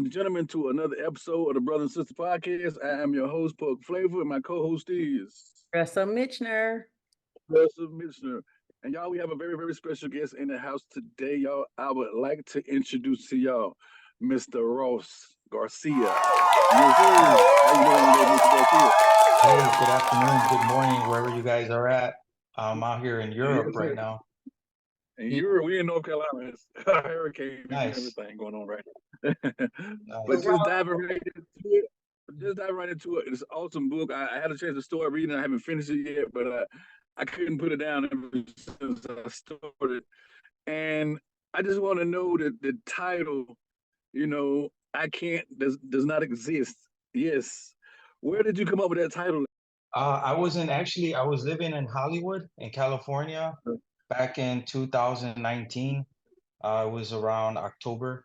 and gentlemen, to another episode of the Brother and Sister Podcast. I am your host, Flava, and my co-host is Tressa Mitchener. Russell Mitchener. And y'all, we have a very, very special guest in the house today, y'all. I would like to introduce to y'all Mr. Ross Garcia. Yes, sir. How you doing today, Mr. Garcia? Hey, good afternoon, good morning, wherever you guys are at. I'm out here in Yes, Europe right sir. now. And Yeah. we in North Carolina. It's a hurricane and Nice, everything going on right now. But So nice. just Ross, diving right into it. Just dive right into it. It's an awesome book. I had a chance to start reading. I haven't finished it yet, but I couldn't put it down ever since I started. And I just want to know that the title, I can't does not exist. Yes. Where did you come up with that title? I was living in Hollywood in California back in 2019. It was around October,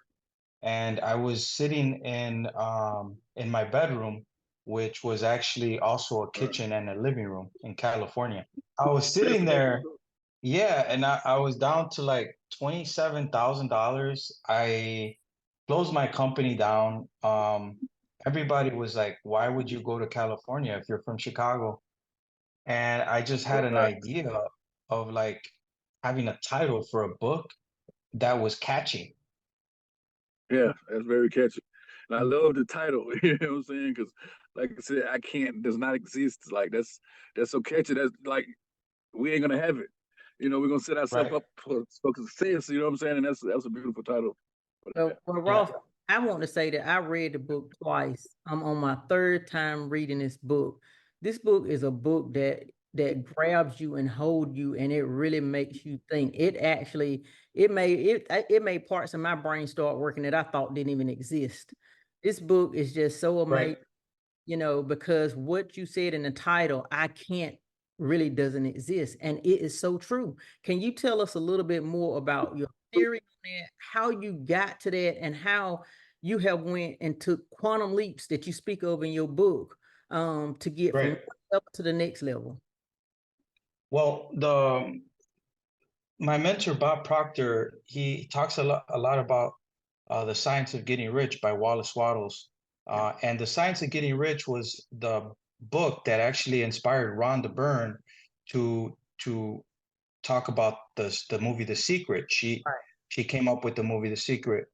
and I was sitting in my bedroom, which was actually also a kitchen and a living room in California. I was sitting there. Yeah, and I was down to like $27,000. I closed my company down. Everybody was like, "Why would you go to California if you're from Chicago?" And I just had an Right. idea of like having a title for a book that was catchy. Yeah, that's very catchy. And I love the title, you know what I'm saying? Because like I said, I can't does not exist. Like that's so catchy. That's like we ain't gonna have it. We're gonna set ourselves Right. up for success, you know what I'm saying? And that's a beautiful title for that. well, Yeah. Ross, I want to say that I read the book twice. I'm on my third time reading this book. This book is a book that grabs you and hold you, and it really makes you think. It made parts of my brain start working that I thought didn't even exist. This book is just so Right. amazing. Because what you said in the title, I can't really doesn't exist. And it is so true. Can you tell us a little bit more about your theory on that, how you got to that, and how you have went and took quantum leaps that you speak of in your book to get from Right. one level to the next level? Well, the my mentor Bob Proctor, he talks a lot about The Science of Getting Rich by Wallace Wattles. And The Science of Getting Rich was the book that actually inspired Rhonda Byrne to talk about the movie The Secret. She came up with the movie The Secret.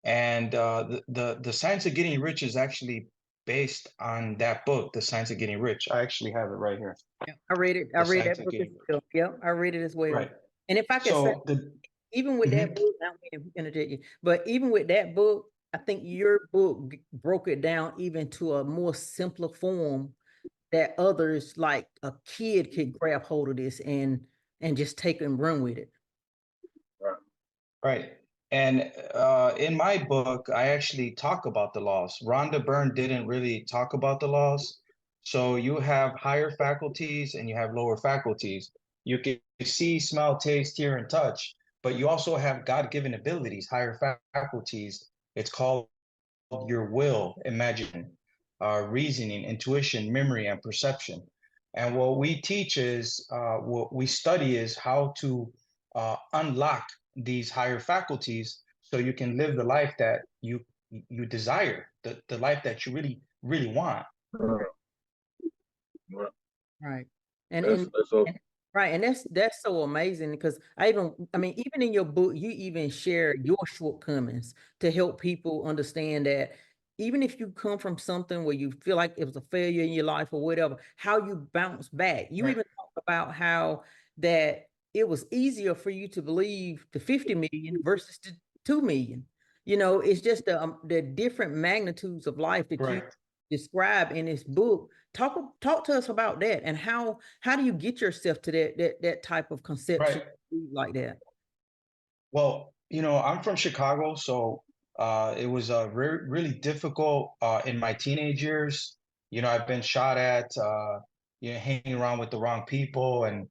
And the Science of Getting Rich is actually based on that book, The Science of Getting Rich. I actually have it right here. Yeah, I read it. I The read Science that of book as Getting Rich. well. Yep, I read it as well. Right. And if I could say, So the even with that mhm. book, not meaning to interject you, but even with that book, I think your book broke it down even to a more simpler form that others, like a kid, could grab hold of this and just take and run with it. Right. Right. And in my book, I actually talk about the laws. Rhonda Byrne didn't really talk about the laws. So you have higher faculties and you have lower faculties. You can see, smell, taste, hear, and touch, but you also have God-given abilities, higher faculties. It's called your will, imagination, reasoning, intuition, memory, and perception. And what we teach is, what we study is how to unlock these higher faculties so you can live the life that you desire, the life that you really, really want. Right. Right. Right. And That's and, that's all. and right, and that's so amazing because even in your book, you even share your shortcomings to help people understand that even if you come from something where you feel like it was a failure in your life or whatever, how you bounce back. You Right, even talk about how that it was easier for you to believe the 50 million versus the 2 million. It's just the different magnitudes of life that you right, describe in this book. Talk to us about that, and how do you get yourself to that type of right. conceptual like that? Well, I'm from Chicago, so it was really difficult in my teenage years. I've been shot at, hanging around with the wrong people, and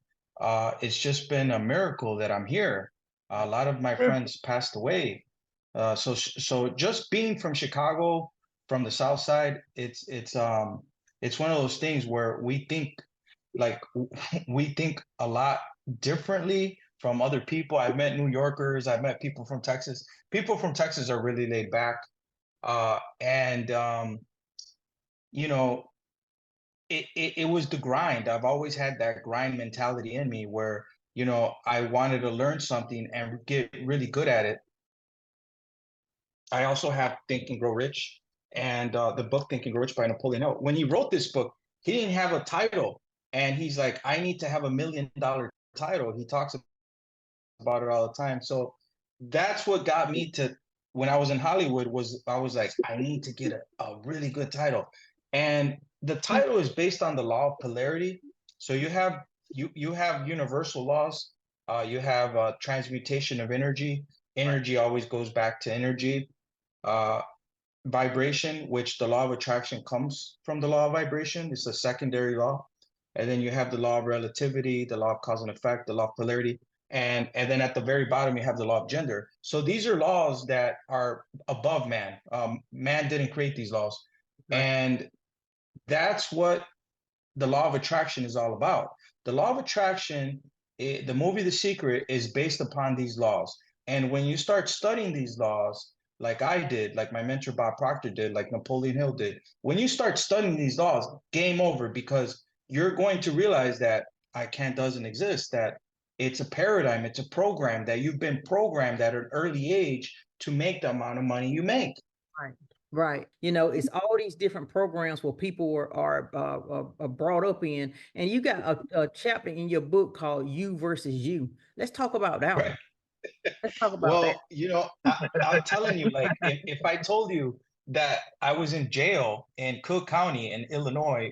it's just been a miracle that I'm here. A lot of my Yeah. friends passed away. So just being from Chicago, from the South Side, it's one of those things where we think like we think a lot differently from other people. I've met New Yorkers, I've met people from Texas. People from Texas are really laid back. And you know, it was the grind. I've always had that grind mentality in me where, you know, I wanted to learn something and get really good at it. I also have Think and Grow Rich and the book Think and Grow Rich by Napoleon Hill. When he wrote this book, he didn't have a title. And he's like, I need to have $1 million title. He talks about it all the time. So that's what got me to, when I was in Hollywood, was I was like, I need to get a really good title. And the title is based on the law of polarity. So you have universal laws. You have transmutation of energy. Energy always goes back to energy. Uh, Vibration, which the law of attraction comes from the law of vibration. It's a secondary law. And then you have the law of relativity, the law of cause and effect, the law of polarity. And then at the very bottom, you have the law of gender. So these are laws that are above man. Man didn't create these laws. Right. And that's what the law of attraction is all about. The law of attraction, the movie The Secret, is based upon these laws. And when you start studying these laws, like I did, like my mentor Bob Proctor did, like Napoleon Hill did, when you start studying these laws, game over, because you're going to realize that I can't doesn't exist, that it's a paradigm, it's a program, that you've been programmed at an early age to make the amount of money you make. Right. Right. You know, it's all these different programs where people are brought up in, and you got a chapter in your book called You versus You. Let's talk about that one. Let's talk about that. Well, you know, I'm telling you, like, if I told you that I was in jail in Cook County in Illinois,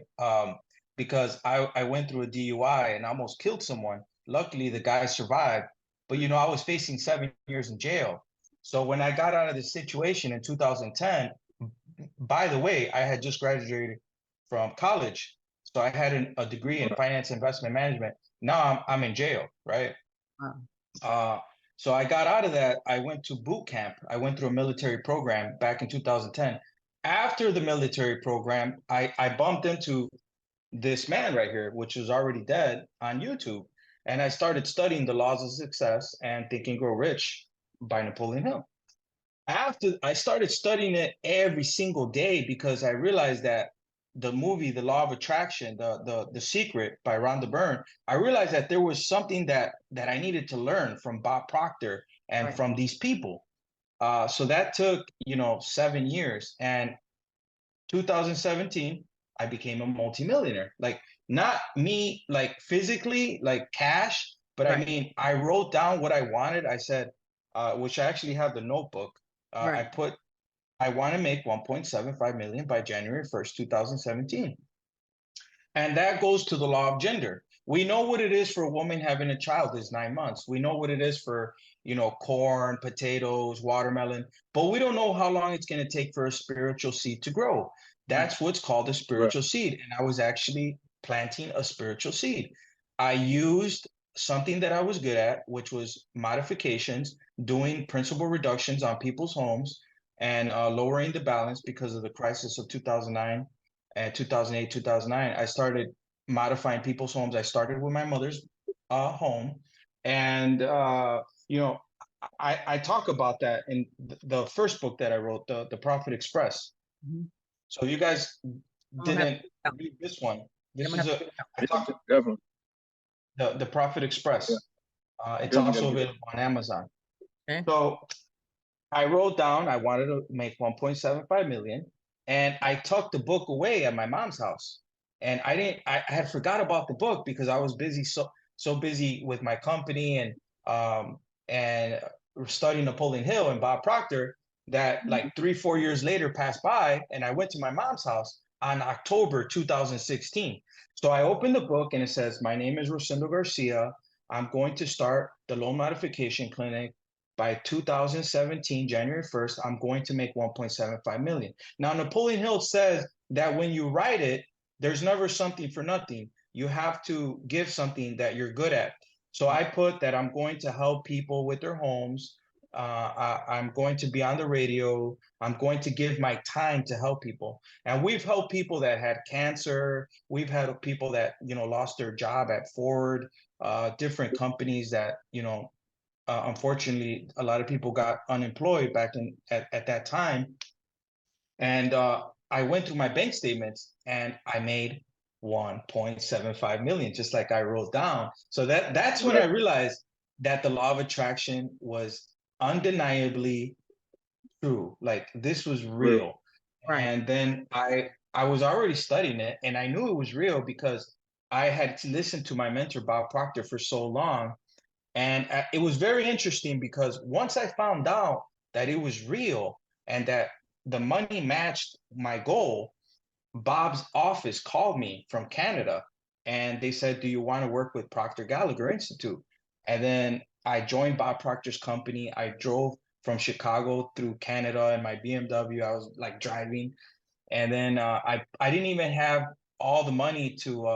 because I went through a DUI and almost killed someone. Luckily, the guy survived, but you know, I was facing 7 years in jail. So when I got out of the situation in 2010, by the way, I had just graduated from college, so I had a degree in finance investment management. Now I'm in jail, right? Wow. So I got out of that. I went to boot camp. I went through a military program back in 2010. After the military program, I bumped into this man right here, which was already dead, on YouTube. And I started studying The Laws of Success and Think and Grow Rich by Napoleon Hill. After I started studying it every single day, because I realized that the movie The Law of Attraction, the Secret by Rhonda Byrne, I realized that there was something that I needed to learn from Bob Proctor and Right. from these people. So that took, you know, 7 years. And 2017, I became a multimillionaire. Like, not me, like physically, like cash, but I Right. mean, I wrote down what I wanted. I said, which I actually have the notebook. I Right. put, I want to make 1.75 million by January 1st, 2017. And that goes to the law of gender. We know what it is for a woman having a child is 9 months. We know what it is for, you know, corn, potatoes, watermelon, but we don't know how long it's going to take for a spiritual seed to grow. That's what's called a spiritual seed. And I was actually planting a spiritual seed. I used something that I was good at, which was modifications, doing principal reductions on people's homes, and lowering the balance because of the crisis of 2009 and 2008, 2009. I started modifying people's homes. I started with my mother's home. And, you know, I talk about that in the first book that I wrote, the Profit Express. Mhm. So you guys I'm gonna have didn't to check it out. read this one. I'm This gonna is have a, to check it out. I talked Definitely. the Profit Express. Yeah, It's definitely also gotta get available on Amazon. Okay. So I wrote down I wanted to make 1.75 million, and I tucked the book away at my mom's house. And I had forgot about the book because I was busy, so busy with my company and studying Napoleon Hill and Bob Proctor, that like 3-4 years later passed by, and I went to my mom's house on October 2016. So I opened the book and it says, "My name is Rosendo Garcia. I'm going to start the loan modification clinic by 2017, January 1st, I'm going to make 1.75 million." Now, Napoleon Hill says that when you write it, there's never something for nothing. You have to give something that you're good at. So I put that I'm going to help people with their homes. I'm going to be on the radio. I'm going to give my time to help people. And we've helped people that had cancer. We've had people that, you know, lost their job at Ford, different companies that, you know, unfortunately, a lot of people got unemployed back at that time. And I went through my bank statements and I made 1.75 million, just like I wrote down. So that's when I realized that the law of attraction was undeniably true. Like this was real. Right. And then I was already studying it, and I knew it was real because I had listened to my mentor Bob Proctor for so long. And it was very interesting because once I found out that it was real and that the money matched my goal, Bob's office called me from Canada and they said, "Do you want to work with Proctor Gallagher Institute?" And then I joined Bob Proctor's company. I drove from Chicago through Canada in my BMW. I was like driving. And then I didn't even have all the money to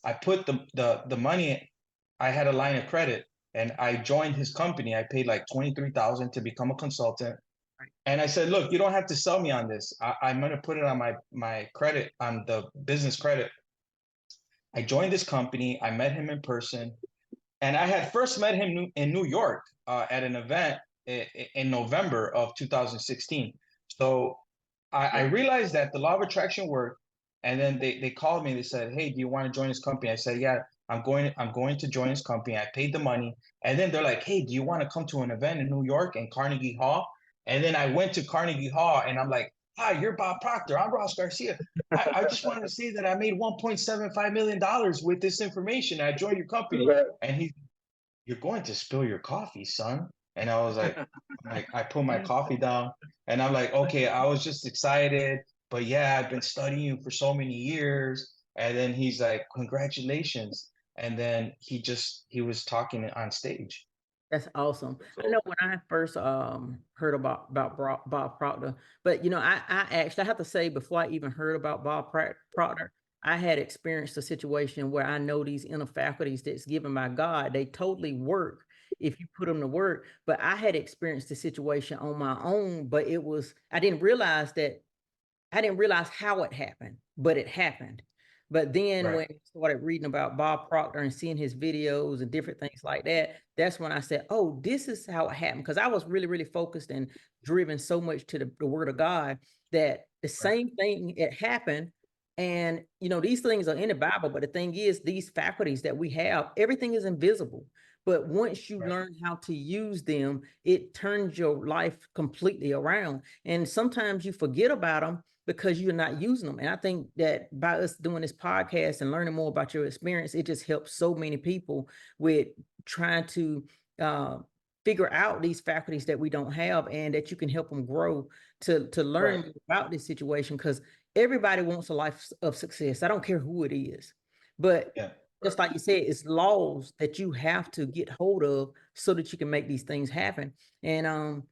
I put the money. I had a line of credit and I joined his company. I paid like 23,000 to become a consultant. And I said, "Look, you don't have to sell me on this. I'm going to put it on my credit, on the business credit." I joined this company. I met him in person. And I had first met him in New York at an event in November of 2016. So I realized that the law of attraction worked. And then they called me. They said, "Hey, do you want to join this company?" I said, "Yeah, I'm going to join this company." I paid the money. And then they're like, "Hey, do you want to come to an event in New York in Carnegie Hall?" And then I went to Carnegie Hall and I'm like, "Hi, you're Bob Proctor. I'm Ross Garcia. I just wanted to say that I made $1.75 million with this information. I joined your company." And he's, "You're going to spill your coffee, son." And I was like, I put my coffee down and I'm like, "Okay, I was just excited, but yeah, I've been studying you for so many years." And then he's like, "Congratulations." And then he was talking on stage. That's awesome. I So know when I first heard about Bob Proctor, but I actually I have to say before I even heard about Proctor, I had experienced a situation where I know these inner faculties that's given by God, they totally work if you put them to work. But I had experienced the situation on my own, but I didn't realize how it happened, but it happened. But then Right. when I started reading about Bob Proctor and seeing his videos and different things like that, that's when I said, "Oh, this is how it happened." Because I was really, really focused and driven so much to the word of God that the Right. same thing it happened. And these things are in the Bible, but the thing is, these faculties that we have, everything is invisible. But once you Right. learn how to use them, it turns your life completely around. And sometimes you forget about them because you're not using them. And I think that by us doing this podcast and learning more about your experience, it just helps so many people with trying to uh, figure out these faculties that we don't have and that you can help them grow to learn Right. more about this situation, because everybody wants a life of success. I don't care who it is. But Yeah. just like you said, it's laws that you have to get hold of so that you can make these things happen. And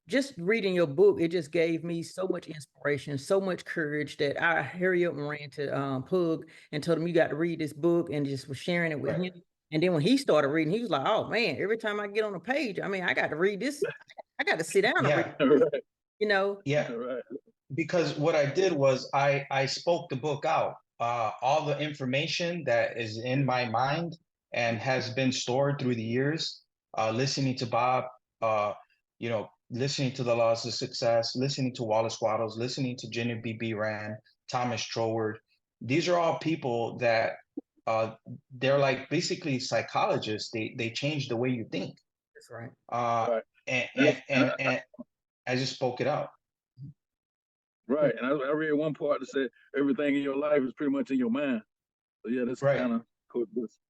just reading your book, it just gave me so much inspiration, so much courage that I hurry up and ran to Pug and told him, "You got to read this book," and just was sharing it with Right. him. And then when he started reading, he was like, "Oh man, every time I get on a page, I mean, I got to read this. I got to sit down and read, Yeah. right, you know." Yeah. right, Because what I did was I spoke the book out. All the information that is in my mind and has been stored through the years, listening to Bob, listening to the Laws of Success, listening to Wallace Waddles, listening to Genevieve B. Rand, Thomas Troward. These are all people that they're like basically psychologists. They change the way you think. That's right. Uh, right. and, And and, and, and I just spoke it out. right. And I read one part that said everything in your life is pretty much in your mind. So yeah, that's Right. kind of cool.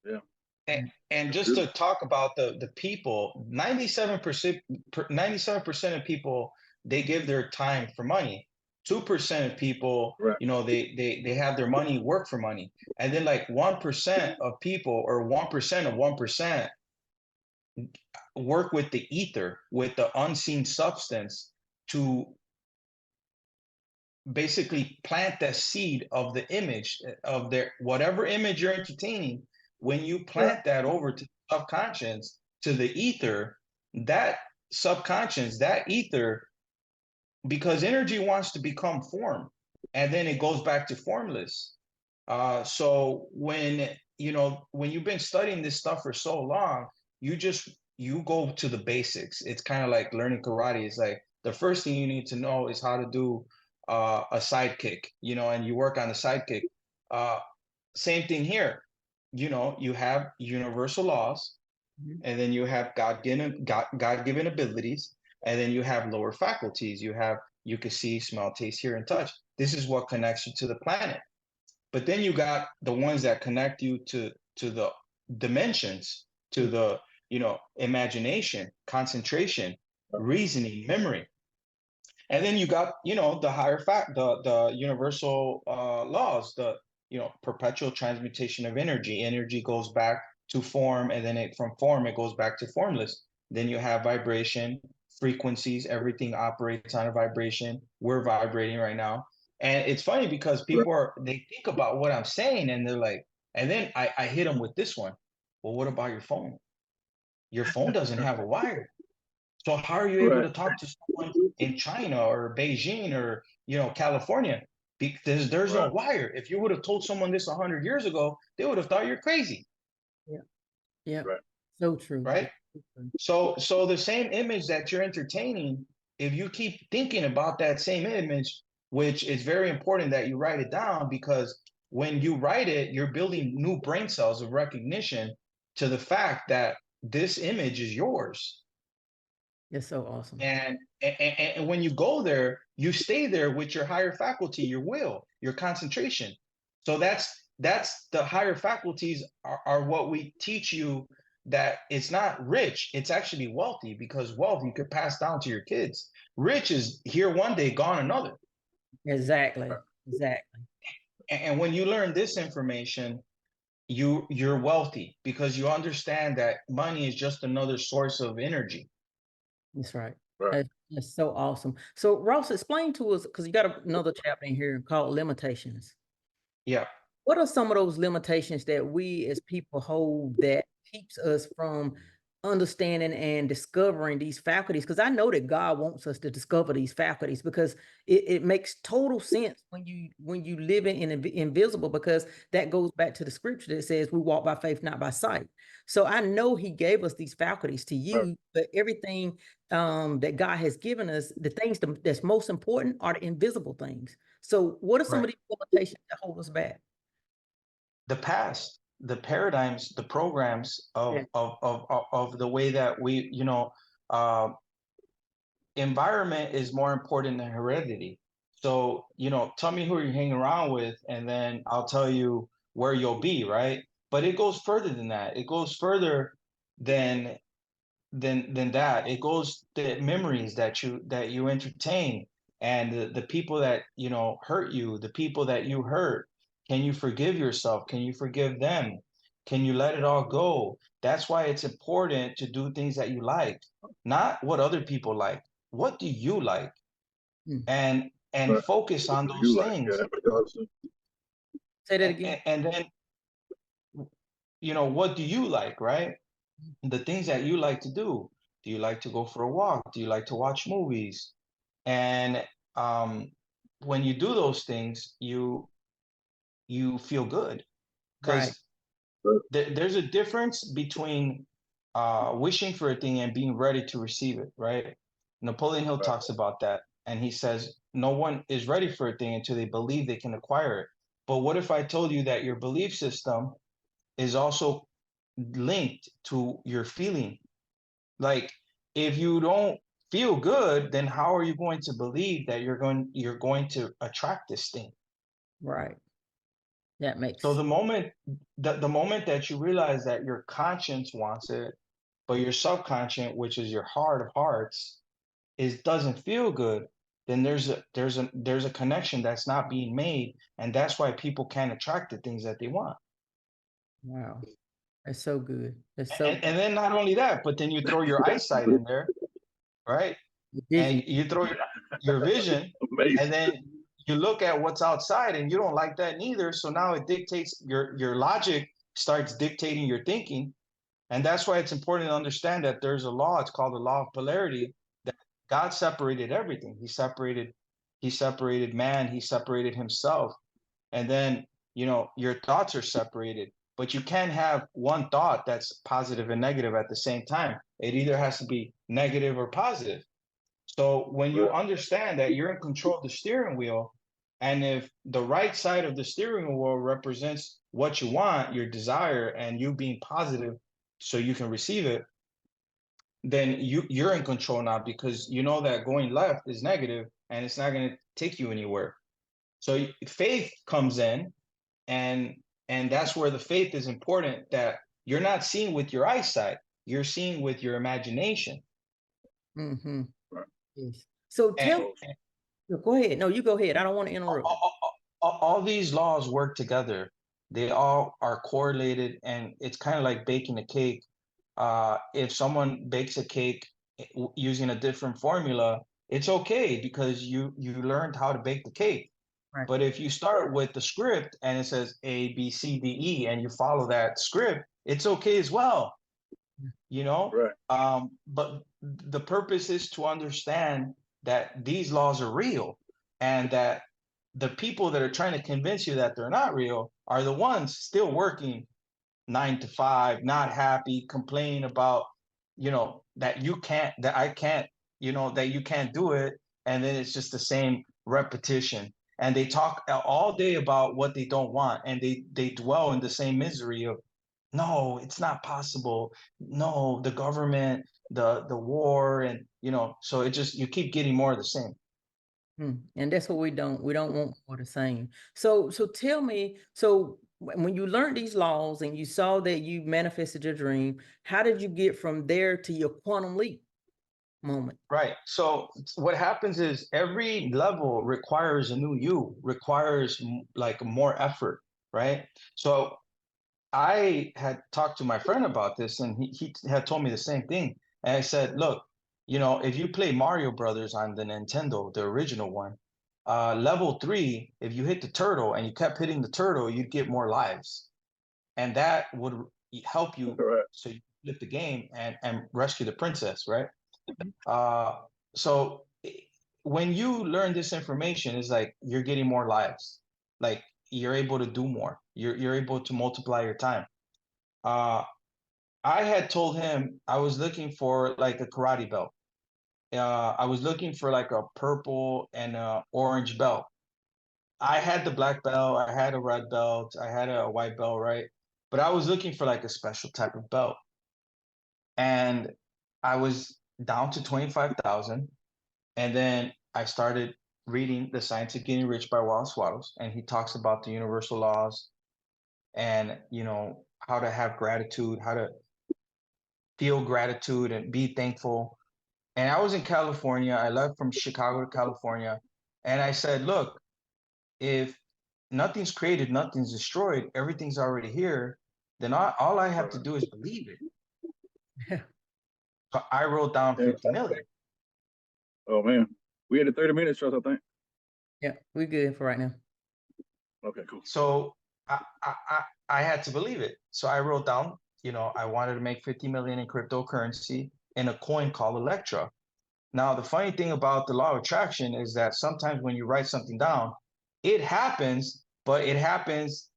Yeah, And that's just good. to talk about the people, 97% of people, they give their time for money. 2% of people, Right, they have their money work for money. And then like 1% of people, or 1% of 1%, work with the ether, with the unseen substance, to basically plant that seed of the image of their whatever image you're entertaining. When you right, plant that over to the subconscious, to the ether, that subconscious, that ether, because energy wants to become form, and then it goes back to formless. So when you've been studying this stuff for so long, you go to the basics. It's kind of like learning karate. It's like the first thing you need to know is how to do a sidekick, you know, and you work on the sidekick. Same thing here. You know, you have universal laws, and then you have God-given abilities, and then you have lower faculties. You can see, smell, taste, hear, and touch. This is what connects you to the planet. But then you got the ones that connect you to the dimensions, to the, you know, imagination, concentration, reasoning, memory. And then you got, you know, the higher the universal laws, the, you know, perpetual transmutation of energy. Energy goes back to form, and then from form it goes back to formless. Then you have vibration, frequencies, everything operates on a vibration. We're vibrating right now. And it's funny because they think about what I'm saying, and they're like, and then I hit them with this one. Well, what about your phone? Your phone doesn't have a wire. So how are you able to talk to someone in China or Beijing or, you know, California? Because there's no wire. If you would have told someone this 100 years ago, they would have thought you're crazy. Yeah. Yeah. So true. Right. So the same image that you're entertaining, if you keep thinking about that same image, which is very important that you write it down, because when you write it, you're building new brain cells of recognition to the fact that this image is yours. It's so awesome. And when you go there, you stay there with your higher faculty, your will, your concentration. So that's the higher faculties are what we teach you, that it's not rich, it's actually wealthy, because wealth you could pass down to your kids. Rich is here one day, gone another. Exactly. And when you learn this information, you're wealthy, because you understand that money is just another source of energy. That's right. That's so awesome. So Ross, explain to us, because you got another chapter in here called limitations. Yeah. What are some of those limitations that we as people hold that keeps us from understanding and discovering these faculties? Because I know that God wants us to discover these faculties, because it makes total sense when you live in invisible, because that goes back to the scripture that says we walk by faith, not by sight. So I know he gave us these faculties to use, but everything that God has given us, the things that's most important are the invisible things. So what are some of these limitations that hold us back? The past, the paradigms, the programs of the way that we, you know, environment is more important than heredity. So, you know, tell me who you're hanging around with, and then I'll tell you where you'll be, right? But it goes further than that. It goes further than that. It goes the memories that you entertain, and the people that, you know, hurt you, the people that you hurt. Can you forgive yourself? Can you forgive them? Can you let it all go? That's why it's important to do things that you like, not what other people like. What do you like? And focus on those things. Say that again. And then, you know, what do you like, right? The things that you like to do. Do you like to go for a walk? Do you like to watch movies? And when you do those things, you feel good, because there's a difference between wishing for a thing and being ready to receive it, right? Napoleon Hill talks about that, and he says no one is ready for a thing until they believe they can acquire it. But what if I told you that your belief system is also linked to your feeling? Like, if you don't feel good, then how are you going to believe that you're going to attract this thing? Right. That makes So the moment that you realize that your conscience wants it, but your subconscious, which is your heart of hearts, doesn't feel good, then there's a connection that's not being made, and that's why people can't attract the things that they want. Wow. That's so good. That's so and then not only that, but then you throw your eyesight in there, right? And you throw your vision, and then you look at what's outside, and you don't like that neither. So now it dictates your logic, starts dictating your thinking. And that's why it's important to understand that there's a law. It's called the law of polarity. That God separated everything. He separated man. He separated himself. And then, you know, your thoughts are separated. But you can't have one thought that's positive and negative at the same time. It either has to be negative or positive. So when you Right. understand that you're in control of the steering wheel, and if the right side of the steering wheel represents what you want, your desire, and you being positive so you can receive it, then you're in control now, because you know that going left is negative and it's not going to take you anywhere. So faith comes in, and that's where the faith is important, that you're not seeing with your eyesight, you're seeing with your imagination. Mm-hmm. Right. Yes. So tell And, me, go ahead. No, you go ahead. I don't want to interrupt. all these laws work together. They all are correlated, and it's kind of like baking a cake. If someone bakes a cake using a different formula, it's okay, because you learned how to bake the cake. Right. But if you start with the script and it says A, B, C, D, E, and you follow that script, it's okay as well, you know? Right. But the purpose is to understand that these laws are real, and that the people that are trying to convince you that they're not real are the ones still working 9 to 5, not happy, complaining about, that you can't, that I can't, that you can't do it. And then it's just the same repetition. And they talk all day about what they don't want. And they dwell in the same misery of, no, it's not possible. No, the government, the war, and, so it just, you keep getting more of the same. And that's what we don't want more the same. So tell me, so when you learned these laws and you saw that you manifested your dream, how did you get from there to your quantum leap moment? Right. So what happens is every level requires a new you, requires like more effort, right? So I had talked to my friend about this, and he had told me the same thing. And I said, look, if you play Mario Brothers on the Nintendo, the original one, level 3, if you hit the turtle and you kept hitting the turtle, you'd get more lives. And that would help you, Right. so you flip the game and rescue the princess, right? Mm-hmm. So when you learn this information, it's like you're getting more lives. Like you're able to do more. You're able to multiply your time. Uh, I had told him I was looking for like a karate belt. I was looking for like a purple and a orange belt. I had the black belt, I had a red belt, I had a white belt, right? But I was looking for like a special type of belt. And I was down to 25,000. And then I started reading The Science of Getting Rich by Wallace Wattles, and he talks about the universal laws, and how to have gratitude, how to feel gratitude and be thankful. And I was in California. I left from Chicago to California, and I said, look, if nothing's created, nothing's destroyed, everything's already here, then all I have to do is believe it. So I wrote down Yeah. 50 million. Oh man, we had 30 minutes, Tressa, I think. Yeah, we're good for right now. Okay, cool. So I had to believe it. So I wrote down, I wanted to make 50 million in cryptocurrency in a coin called Electra. Now, the funny thing about the law of attraction is that sometimes when you write something down, it happens, but it happens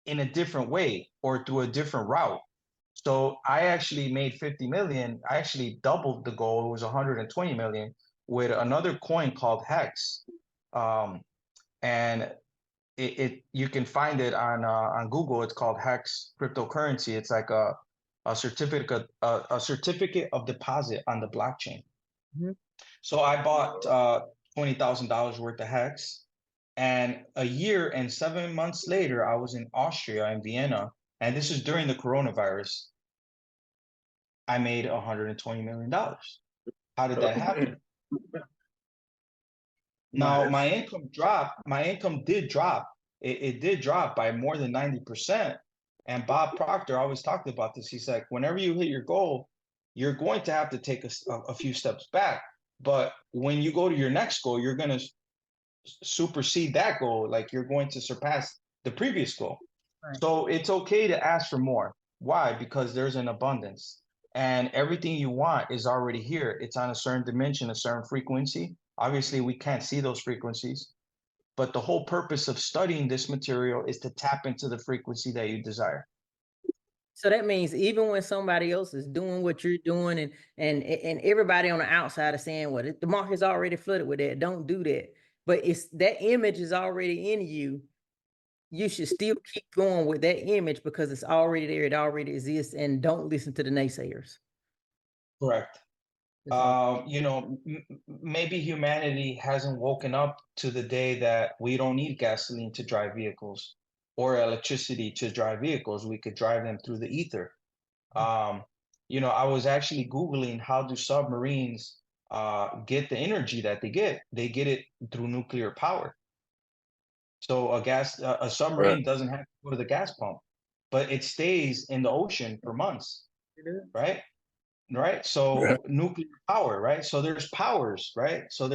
in a different way or through a different route. So I actually made 50 million. I actually doubled the goal. It was 120 million with another coin called Hex. And you can find it on Google. It's called Hex cryptocurrency. It's like a certificate of deposit on the blockchain. Mm-hmm. So I bought $20,000 worth of Hex, and a year and 7 months later, I was in Austria, in Vienna, and this is during the coronavirus. I made $120 million. How did that happen? Now, Nice. my income dropped. My income did drop. It did drop by more than 90%. And Bob Proctor always talked about this. He's like, whenever you hit your goal, you're going to have to take a few steps back. But when you go to your next goal, you're going to supersede that goal. Like you're going to surpass the previous goal. Right. So it's okay to ask for more. Why? Because there's an abundance. And everything you want is already here. It's on a certain dimension, a certain frequency. Obviously, we can't see those frequencies, but the whole purpose of studying this material is to tap into the frequency that you desire. So that means even when somebody else is doing what you're doing, and everybody on the outside is saying, well, the market's already flooded with that, don't do that. But it's that image is already in you. You should still keep going with that image because it's already there, it already exists, and don't listen to the naysayers. Correct. That's all. You know, maybe humanity hasn't woken up to the day that we don't need gasoline to drive vehicles or electricity to drive vehicles. We could drive them through the ether. You know, I was actually Googling how do submarines get the energy that they get. They get it through nuclear power. So a Right. submarine doesn't have to go to the gas pump, but it stays in the ocean for months, right? Right. Right. So nuclear power, right? So there's powers, right? So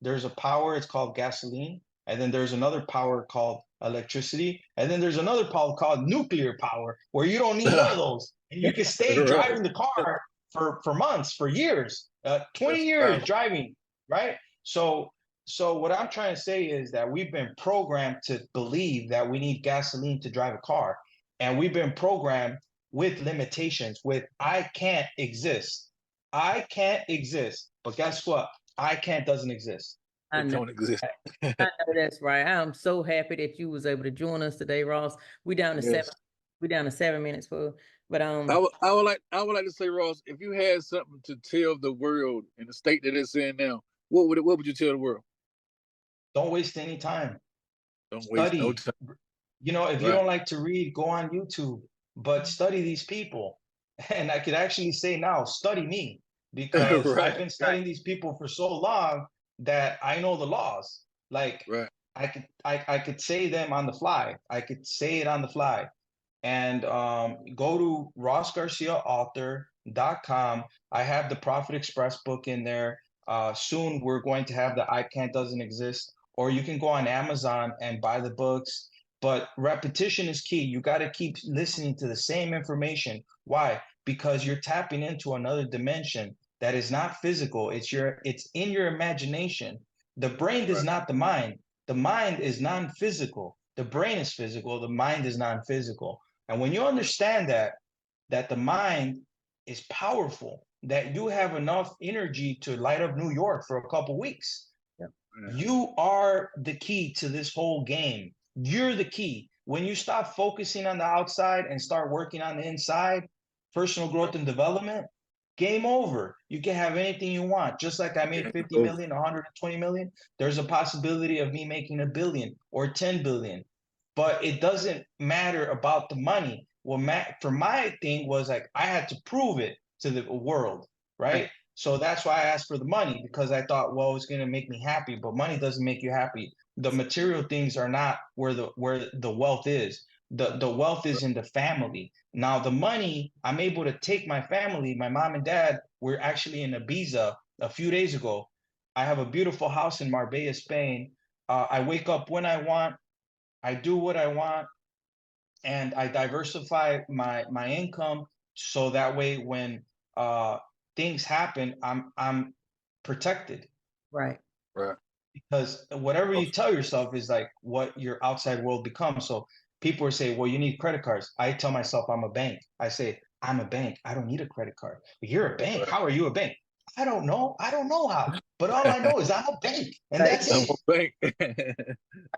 there's a power, it's called gasoline, and then there's another power called electricity, and then there's another power called nuclear power, where you don't need none of those, and you can stay Right. driving the car for months, for years, 20 That's years powerful. driving, right? So what I'm trying to say is that we've been programmed to believe that we need gasoline to drive a car, and we've been programmed with limitations, with I can't exist. I can't exist. But guess what? I can't doesn't exist. I It know. don't exist. I know that's right. I'm so happy that you was able to join us today, Ross. We down to Yes. 7 minutes for, but I would like to say, Ross, if you had something to tell the world in the state that it's in now, what would you tell the world? Don't waste any time. Don't waste no Study. time. You know, if you Right. don't like to read, go on YouTube, but study these people. And I could actually say now, study me, because I've Right. been studying these people for so long that I know the laws. Like Right. I could say them on the fly. I could say it on the fly. And go to rossgarciaauthor.com. I have the Profit Express book in there. Soon we're going to have the I Can't Doesn't Exist, or you can go on Amazon and buy the books. But repetition is key. You got to keep listening to the same information. Why? Because you're tapping into another dimension that is not physical. It's in your imagination. The brain is Right. not the mind. The mind is non-physical. The brain is physical. The mind is non-physical. And when you understand that the mind is powerful, that you have enough energy to light up New York for a couple weeks, yep. you are the key to this whole game. You're the key. When you stop focusing on the outside and start working on the inside, personal growth and development, game over. You can have anything you want. Just like I made 50 Over. million, 120 million, there's a possibility of me making a billion or 10 billion. But it doesn't matter about the money. Well, for my thing was like I had to prove it to the world, right? So that's why I asked for the money, because I thought, well, it's gonna make me happy, but money doesn't make you happy. The material things are not where the wealth is. The wealth is in the family. Now the money, I'm able to take my family, my mom and dad were actually in Ibiza a few days ago. I have a beautiful house in Marbella, Spain. I wake up when I want, I do what I want, and I diversify my income so that way when things happen, I'm protected. Right. Right. Because whatever you tell yourself is like what your outside world becomes. So people are saying, well, you need credit cards. I tell myself I'm a bank. I say, I'm a bank. I don't need a credit card. But you're a bank. Right. How are you a bank? I don't know. I don't know how. But all I know is I'm a bank. And Right. that's I'm it. a bank.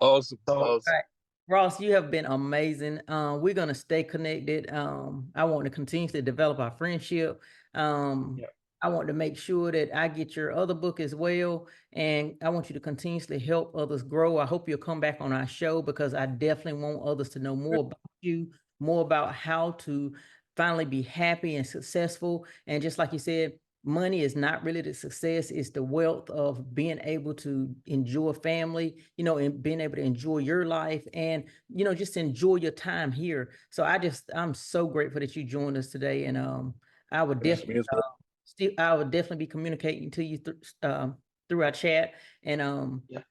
Awesome. So Awesome. Right. Ross, you have been amazing. We're gonna stay connected. I want to continue to develop our friendship. Um, yeah, I want to make sure that I get your other book as well, and I want you to continuously help others grow. I hope you'll come back on our show because I definitely want others to know more about you, more about how to finally be happy and successful. And just like you said, money is not really the success, it's the wealth of being able to enjoy family, and being able to enjoy your life and, just enjoy your time here. So I'm so grateful that you joined us today. And I would Yes, definitely, me as well. I would definitely be communicating to you through our chat. And yeah.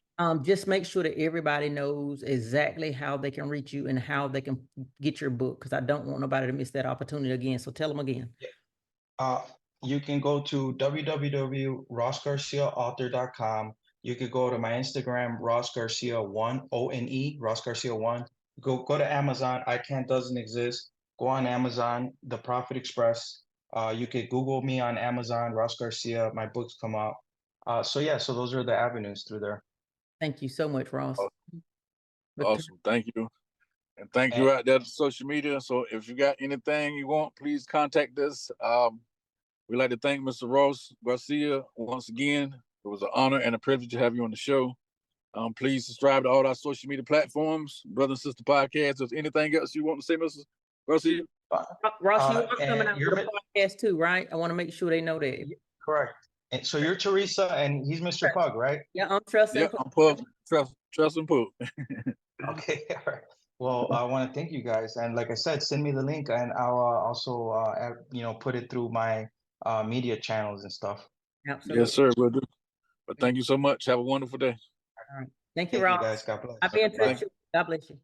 just make sure that everybody knows exactly how they can reach you and how they can get your book, because I don't want nobody to miss that opportunity again. So tell them again. Uh, you can go to www.rossgarciaauthor.com. You could go to my Instagram, Ross Garcia1, ONE, Ross Garcia1. Go to Amazon. I Can't Doesn't Exist. go on Amazon, The Profit Express. You could Google me on Amazon, Ross Garcia. My books come out. So yeah, so those are the avenues through there. Thank you so much, Ross. Awesome. Thank you. And thank you out there to social media. So if you got anything you want, please contact us. We'd like to thank Mr. Ross Garcia once again. It was an honor and a privilege to have you on the show. Please subscribe to all our social media platforms, Brother and Sister Podcast. If there's anything else you want to say, Mr. Garcia? Ross, you are coming out with the podcast too, right? I want to make sure they know that. Correct. And so you're Teresa and he's Mr. Pug, right? Yeah, I'm Tressa. Yeah, I'm Pug. Tressa and Pug. Okay, all right. Well, I want to thank you guys. And like I said, send me the link and I'll also, put it through my media channels and stuff. Absolutely. Yes, sir. We'll do. But thank you so much. Have a wonderful day. All right. Thank you, Ross. Guys. God bless. I'll be in touch. God bless you.